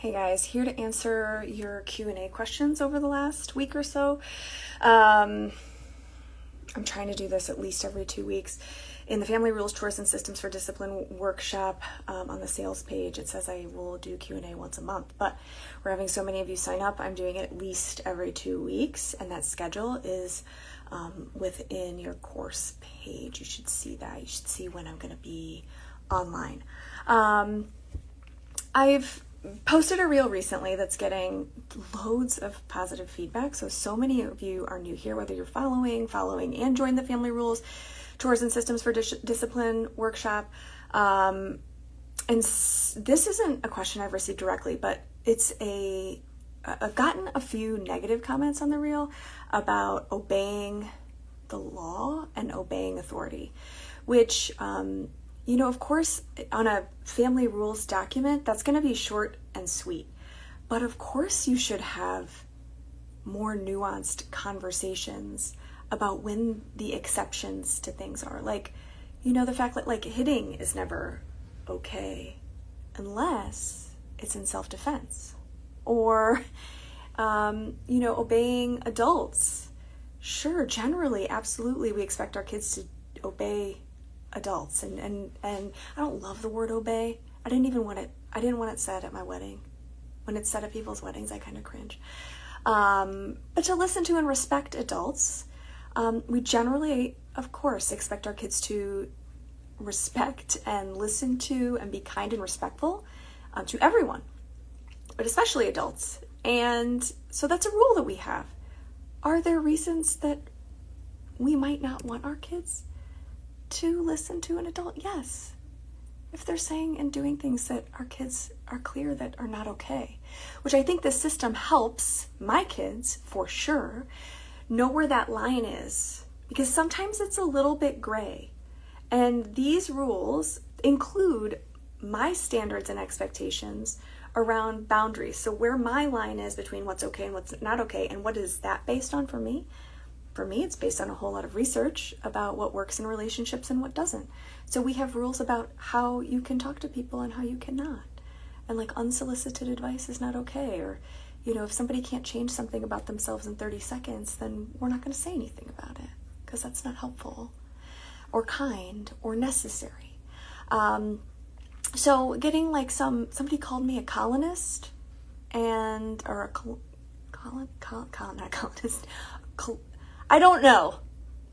Hey guys, here to answer your Q&A questions over the last week or so. I'm trying to do this at least every 2 weeks. In the Family Rules, Chores, and Systems for Discipline workshop on the sales page, it says I will do Q&A once a month, but we're having so many of you sign up, I'm doing it at least every 2 weeks, and that schedule is within your course page. You should see that. You should see when I'm going to be online. I've posted a reel recently that's getting loads of positive feedback. So many of you are new here, whether you're following and join the Family Rules, Chores and Systems for Discipline workshop. And this isn't a question I've received directly, but I've gotten a few negative comments on the reel about obeying the law and obeying authority, which, of course, on a Family Rules document, that's going to be short and sweet. But of course, you should have more nuanced conversations about when the exceptions to things are. Like, the fact that, hitting is never okay unless it's in self-defense. Or, obeying adults. Sure, generally, absolutely, we expect our kids to obey adults, and I don't love the word obey. I didn't want it said at my wedding. When it's said at people's weddings, I kind of cringe. But to listen to and respect adults, we generally, of course, expect our kids to respect and listen to and be kind and respectful to everyone, but especially adults. And so that's a rule that we have. Are there reasons that we might not want our kids to listen to an adult? Yes. If they're saying and doing things that our kids are clear that are not okay, which I think this system helps my kids for sure know where that line is, because sometimes it's a little bit gray. And these rules include my standards and expectations around boundaries. So where my line is between what's okay and what's not okay, and what is that based on for me? For me, it's based on a whole lot of research about what works in relationships and what doesn't. So we have rules about how you can talk to people and how you cannot. And unsolicited advice is not okay. Or, if somebody can't change something about themselves in 30 seconds, then we're not going to say anything about it because that's not helpful or kind or necessary. So getting somebody called me a colonist not colonist, I don't know,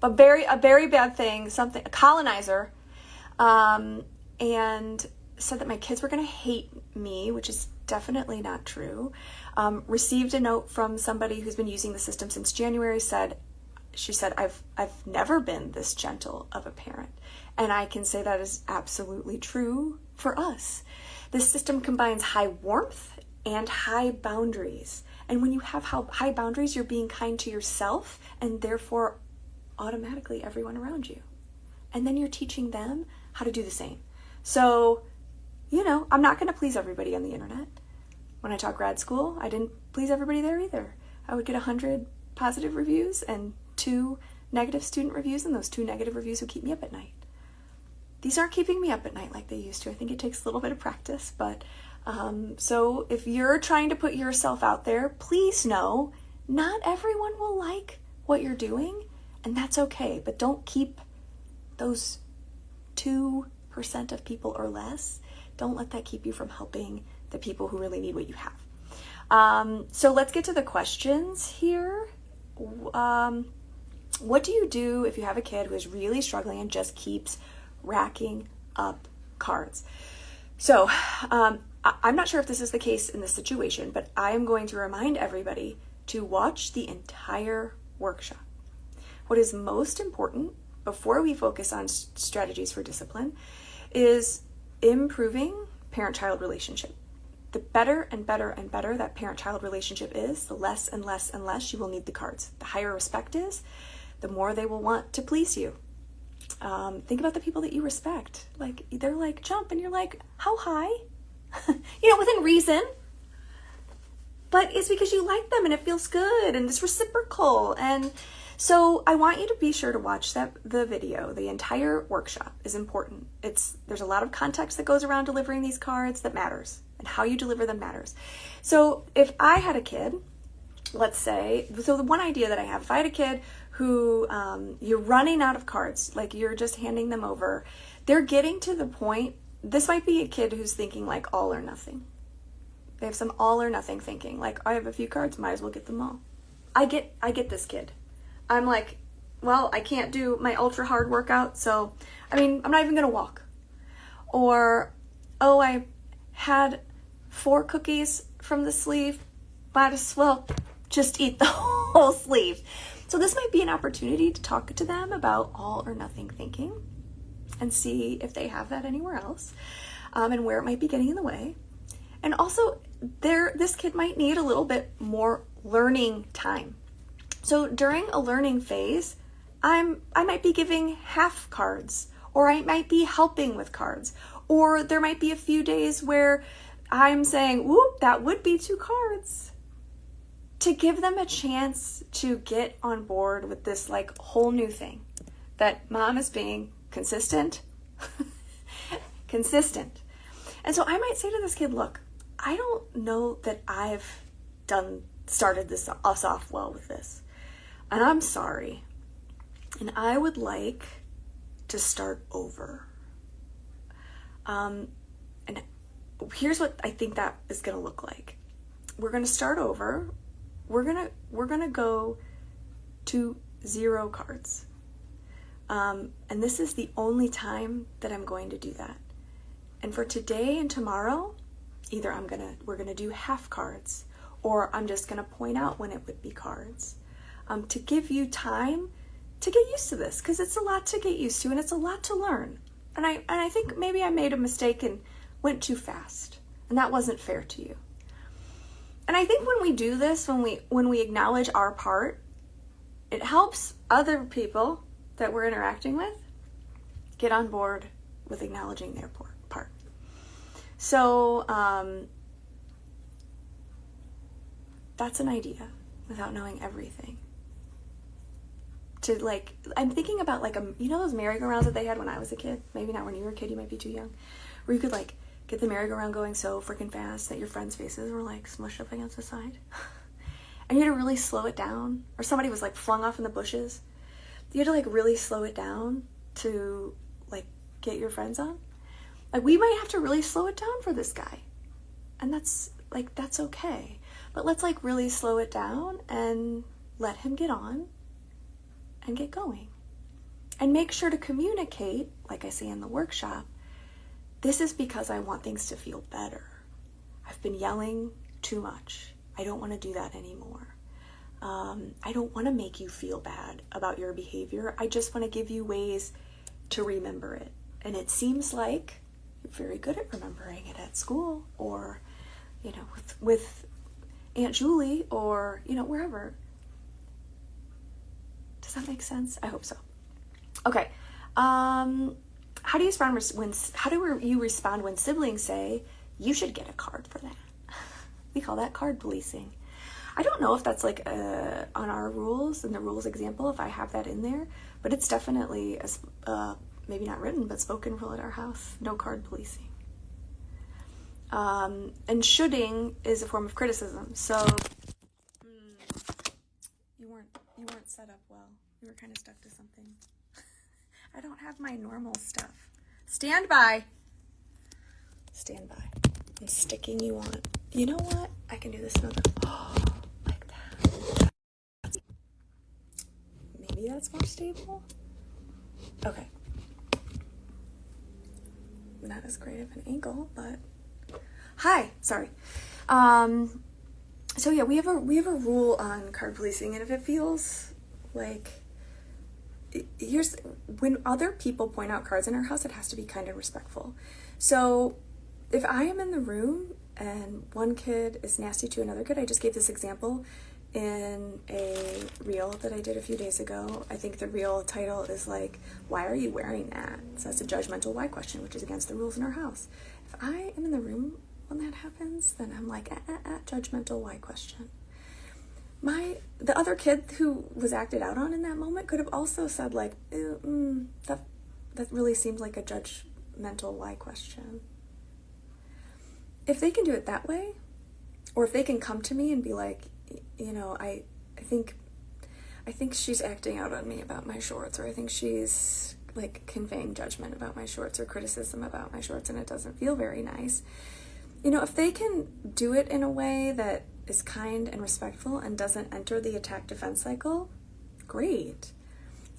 a very bad thing, a colonizer, and said that my kids were going to hate me, which is definitely not true. Received a note from somebody who's been using the system since January. She said, I've never been this gentle of a parent. And I can say that is absolutely true for us. This system combines high warmth and high boundaries. And when you have high boundaries, you're being kind to yourself and therefore automatically everyone around you. And then you're teaching them how to do the same. So, I'm not going to please everybody on the internet. When I taught grad school, I didn't please everybody there either. I would get 100 positive reviews and 2 negative student reviews, and those 2 negative reviews would keep me up at night. These aren't keeping me up at night like they used to. I think it takes a little bit of practice, but so if you're trying to put yourself out there, please know not everyone will like what you're doing, and that's okay. But don't keep those 2% of people or less. Don't let that keep you from helping the people who really need what you have. So let's get to the questions here. What do you do if you have a kid who is really struggling and just keeps racking up cards? So I'm not sure if this is the case in this situation, but I am going to remind everybody to watch the entire workshop. What is most important before we focus on strategies for discipline is improving parent-child relationship. The better and better and better that parent-child relationship is, the less and less and less you will need the cards. The higher respect is, the more they will want to please you. Think about the people that you respect. They're jump, and you're like, how high? Within reason. But it's because you like them and it feels good and it's reciprocal. And so I want you to be sure to watch the video. The entire workshop is important. There's a lot of context that goes around delivering these cards that matters. and how you deliver them matters. So if I had a kid, let's say, so the one idea that I have, if I had a kid who you're running out of cards, like you're just handing them over, they're getting to the point, this might be a kid who's thinking like all or nothing. They have some all or nothing thinking, like I have a few cards, might as well get them all. I get this kid. I'm like, well, I can't do my ultra hard workout, so I'm not even gonna walk. Or, oh, I had 4 cookies from the sleeve, might as well just eat the whole sleeve. So this might be an opportunity to talk to them about all or nothing thinking and see if they have that anywhere else, and where it might be getting in the way. And also, this kid might need a little bit more learning time. So during a learning phase, I might be giving half cards, or I might be helping with cards, or there might be a few days where I'm saying, whoop, that would be 2 cards. To give them a chance to get on board with this like whole new thing, that mom is being consistent. Consistent. And so I might say to this kid, look, I don't know that I've started us off well with this, and I'm sorry, and I would like to start over. And here's what I think that is going to look like. We're going to start over. We're gonna go to 0 cards. And this is the only time that I'm going to do that. And for today and tomorrow, either we're gonna do half cards, or I'm just gonna point out when it would be cards, to give you time to get used to this, because it's a lot to get used to and it's a lot to learn. And I think maybe I made a mistake and went too fast, and that wasn't fair to you. And I think when we do this, when we acknowledge our part, it helps other people that we're interacting with get on board with acknowledging their part. So that's an idea, without knowing everything. I'm thinking about those merry-go-rounds that they had when I was a kid. Maybe not when you were a kid, you might be too young. Where you could get the merry-go-round going so freaking fast that your friends' faces were smushed up against the side. And you had to really slow it down. Or somebody was flung off in the bushes. You had to really slow it down to get your friends on. We might have to really slow it down for this guy. And that's okay. But let's really slow it down and let him get on and get going. And make sure to communicate, like I say in the workshop, this is because I want things to feel better. I've been yelling too much. I don't want to do that anymore. I don't want to make you feel bad about your behavior. I just want to give you ways to remember it. And it seems like you're very good at remembering it at school, or, with Aunt Julie, or, wherever. Does that make sense? I hope so. Okay. How do you respond when siblings say you should get a card for that? We call that card policing. I don't know if that's on our rules, in the rules example, if I have that in there, but it's definitely maybe not written, but spoken rule at our house. No card policing. And shoulding is a form of criticism. So you weren't set up well. You were kind of stuck to something. I don't have my normal stuff. Stand by. Stand by. I'm sticking you on. You know what? I can do this another. Like that. Maybe that's more stable. Okay. Not as great of an angle, but hi. Sorry. So yeah, we have a rule on card policing, and if it feels like when other people point out cards in our house, it has to be kind of respectful. So if I am in the room and one kid is nasty to another kid, I just gave this example in a reel that I did a few days ago. I think the reel title is why are you wearing that? So that's a judgmental why question, which is against the rules in our house. If I am in the room when that happens, then I'm judgmental why question. The other kid who was acted out on in that moment could have also said that really seems like a judgmental why question. if they can do it that way, or if they can come to me and be like, I think she's acting out on me about my shorts, or I think she's like conveying judgment about my shorts or criticism about my shorts and it doesn't feel very nice. If they can do it in a way that is kind and respectful and doesn't enter the attack defense cycle, great.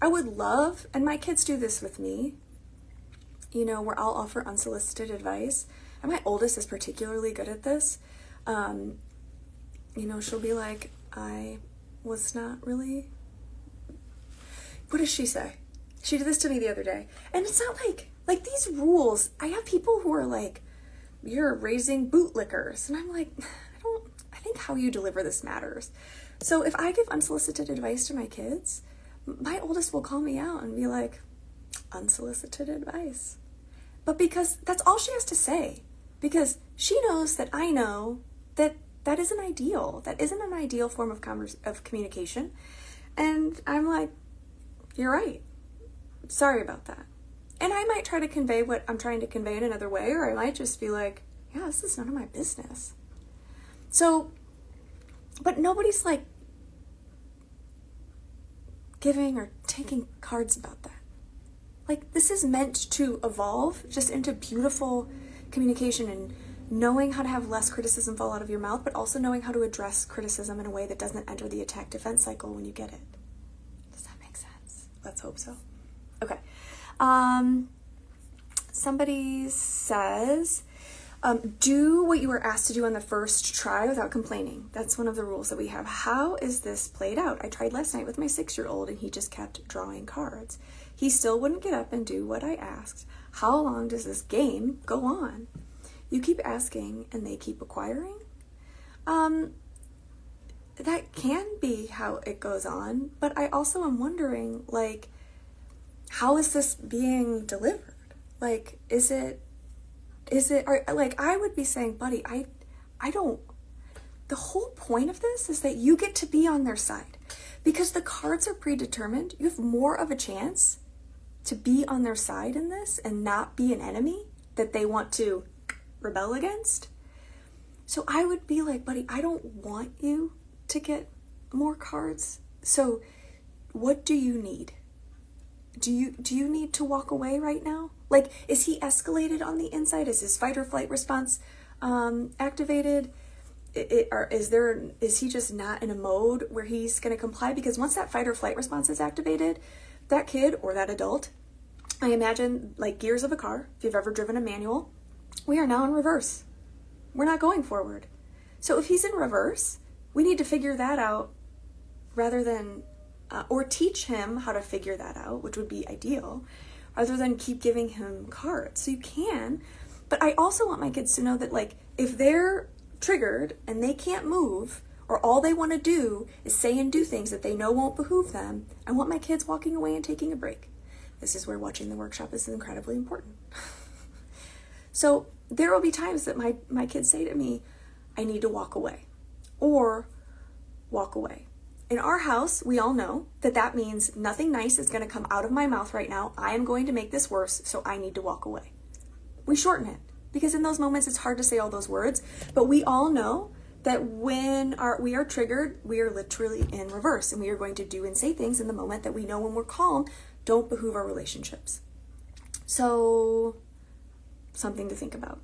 I would love, and my kids do this with me, where I'll offer unsolicited advice. And my oldest is particularly good at this. She'll be like, I was not really... What does she say? She did this to me the other day. And it's not like these rules. I have people who are like, you're raising bootlickers. And I'm like, I think how you deliver this matters. So if I give unsolicited advice to my kids, my oldest will call me out and be like, unsolicited advice. But because that's all she has to say. Because she knows that I know that that isn't ideal. That isn't an ideal form of communication. And I'm like, you're right. Sorry about that. And I might try to convey what I'm trying to convey in another way, or I might just be like, yeah, this is none of my business. So, but nobody's like giving or taking cards about that. Like, this is meant to evolve just into beautiful communication and knowing how to have less criticism fall out of your mouth, but also knowing how to address criticism in a way that doesn't enter the attack defense cycle when you get it. Does that make sense? Let's hope so. Okay. Somebody says, do what you were asked to do on the first try without complaining. That's one of the rules that we have. How is this played out? I tried last night with my 6-year-old and he just kept drawing cards. He still wouldn't get up and do what I asked. How long does this game go on? You keep asking and they keep acquiring. That can be how it goes on, but I also am wondering, like, how is this being delivered? Like, I would be saying, buddy, I don't, the whole point of this is that you get to be on their side. Because the cards are predetermined, you have more of a chance to be on their side in this and not be an enemy that they want to rebel against. So I would be like, buddy, I don't want you to get more cards. So what do you need? Do you need to walk away right now? Like, is he escalated on the inside? Is his fight or flight response activated? Is he just not in a mode where he's going to comply? Because once that fight or flight response is activated, that kid or that adult, I imagine like gears of a car, if you've ever driven a manual, we are now in reverse. We're not going forward. So if he's in reverse, we need to figure that out rather than, or teach him how to figure that out, which would be ideal, rather than keep giving him cards. So you can, but I also want my kids to know that, like, if they're triggered and they can't move, or all they want to do is say and do things that they know won't behoove them, I want my kids walking away and taking a break. This is where watching the workshop is incredibly important. So there will be times that my kids say to me, I need to walk away, or walk away. In our house, we all know that that means nothing nice is going to come out of my mouth right now. I am going to make this worse, so I need to walk away. We shorten it, because in those moments it's hard to say all those words, but we all know that when we are triggered, we are literally in reverse, and we are going to do and say things in the moment that we know when we're calm don't behoove our relationships. So, something to think about.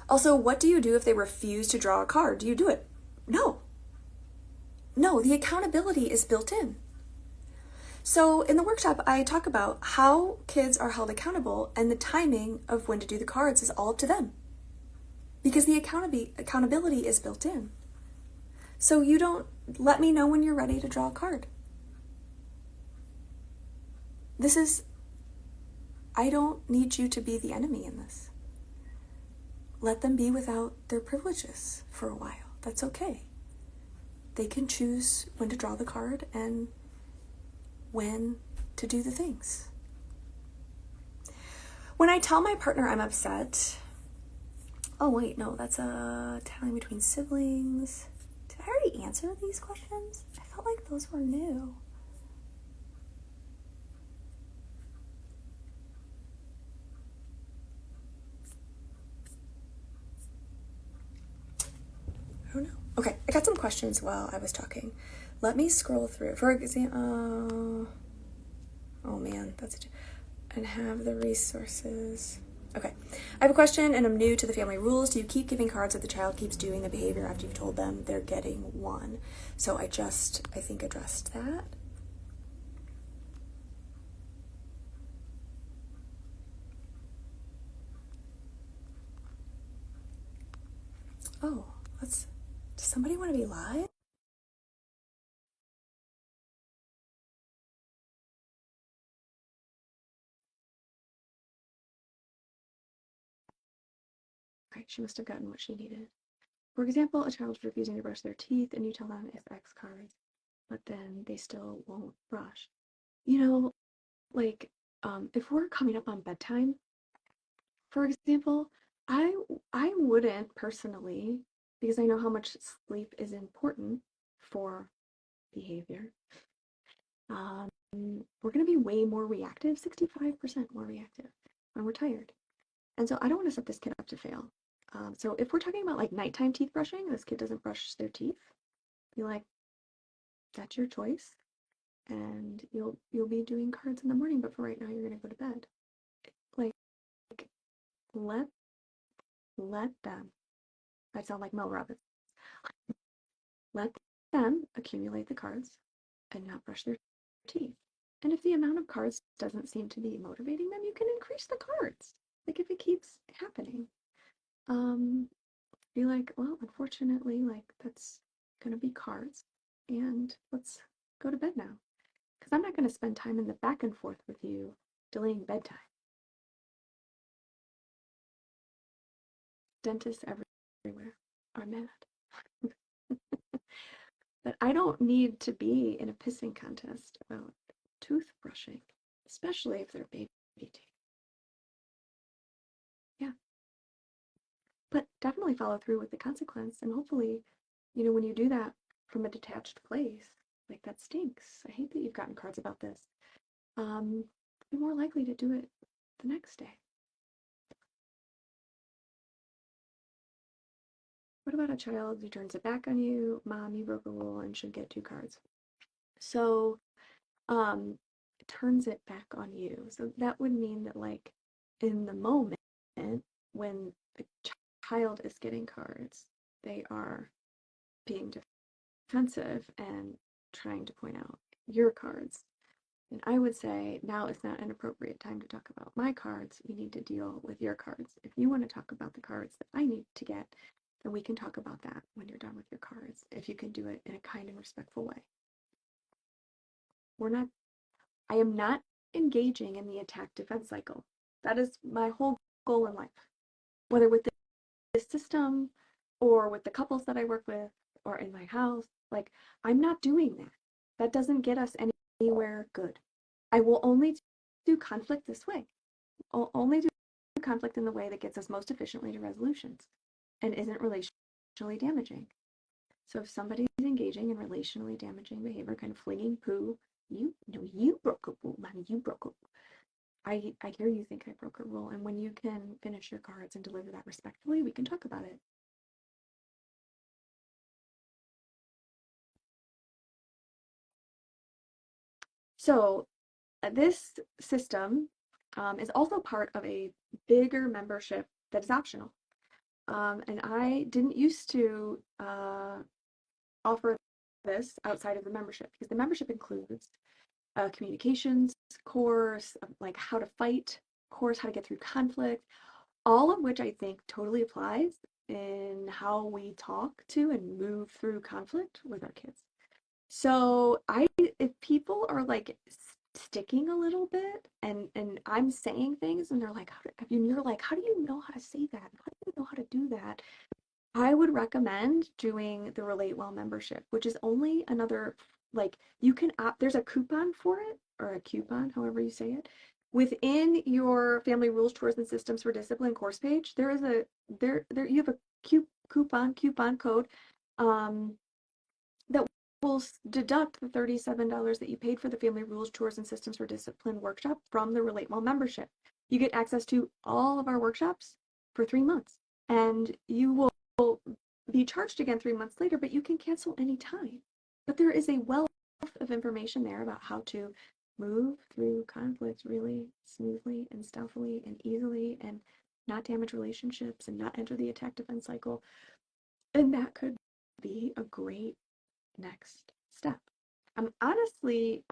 Also, what do you do if they refuse to draw a card? Do you do it? No. No, the accountability is built in. So in the workshop, I talk about how kids are held accountable, and the timing of when to do the cards is all up to them. Because the accountability is built in. So you don't let me know when you're ready to draw a card. I don't need you to be the enemy in this. Let them be without their privileges for a while. That's okay. They can choose when to draw the card and when to do the things. When I tell my partner I'm upset, oh wait, no, that's a telling between siblings. Did I already answer these questions? I felt like those were new. don't know. Okay, I got some questions while I was talking. Let me scroll through. For example, oh man, and have the resources. Okay, I have a question and I'm new to the family rules. Do you keep giving cards if the child keeps doing the behavior after you've told them they're getting one? So I think, addressed that. Oh, does somebody want to be live? Okay, she must have gotten what she needed. For example, a child is refusing to brush their teeth and you tell them it's X cards, but then they still won't brush. You know, like, if we're coming up on bedtime, for example, I I wouldn't personally, because I know how much sleep is important for behavior. Um, we're going to be way more reactive, 65% more reactive when we're tired. And so I don't want to set this kid up to fail. So if we're talking about like nighttime teeth brushing, this kid doesn't brush their teeth, be like, that's your choice. And you'll be doing cards in the morning, but for right now you're gonna go to bed. Like let let them. I sound like Mel Robbins. Let them accumulate the cards and not brush their teeth. And if the amount of cards doesn't seem to be motivating them, you can increase the cards. Like if it keeps happening. Um, be like, well, unfortunately, like that's gonna be cards. And let's go to bed now. Because I'm not gonna spend time in the back and forth with you delaying bedtime. Dentists everywhere are mad. But I don't need to be in a pissing contest about toothbrushing, especially if they're baby teeth. Yeah. But definitely follow through with the consequence. And hopefully, when you do that from a detached place, like that stinks. I hate that you've gotten cards about this. Um, be more likely to do it the next day. What about a child who turns it back on you? Mom, you broke a rule and should get two cards. So, it turns it back on you. So that would mean that, like, in the moment when the child is getting cards, they are being defensive and trying to point out your cards. And I would say now is not an appropriate time to talk about my cards. We need to deal with your cards. If you want to talk about the cards that I need to get, then we can talk about that when you're done with your cards, if you can do it in a kind and respectful way. We're not, I am not engaging in the attack defense cycle. That is my whole goal in life, whether with this system or with the couples that I work with or in my house. Like, I'm not doing that. That doesn't get us anywhere good. I will only do conflict this way. I'll only do conflict in the way that gets us most efficiently to resolutions and isn't relationally damaging. So if somebody's engaging in relationally damaging behavior, kind of flinging poo, you broke a rule, mommy, you broke a rule. I hear you think I broke a rule, and when you can finish your cards and deliver that respectfully, we can talk about it. So this system is also part of a bigger membership that is optional. And I didn't used to offer this outside of the membership because the membership includes a communications course, like how to fight course, how to get through conflict, all of which I think totally applies in how we talk to and move through conflict with our kids. So if people are like sticking a little bit and I'm saying things and they're like, you're like, how do you know how to say that? How do you know how to do that? I would recommend doing the Relate Well membership, which is only another, like, you can opt, there's a coupon for it, or a coupon, however you say it. Within your Family Rules, Chores, and Systems for Discipline course page, there is you have a coupon code um, that will deduct the $37 that you paid for the Family Rules, Chores, and Systems for Discipline workshop from the Relate Well membership. You get access to all of our workshops for 3 months, and you will be charged again 3 months later, but you can cancel anytime. But there is a wealth of information there about how to move through conflict really smoothly and stealthily and easily and not damage relationships and not enter the attack defense cycle. And that could be a great next step. Honestly,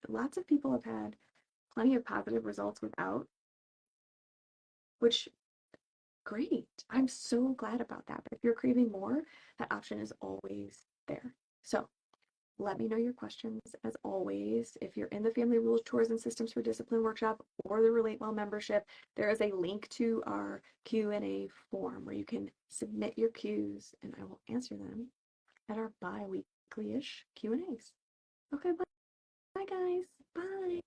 lots of people have had plenty of positive results without, which great. I'm so glad about that. But if you're craving more, that option is always there. So let me know your questions as always. If you're in the Family Rules, Chores, and Systems for Discipline workshop or the Relate Well membership, there is a link to our Q&A form where you can submit your Qs and I will answer them at our bi-weekly-ish Q&As. Okay, bye guys. Bye.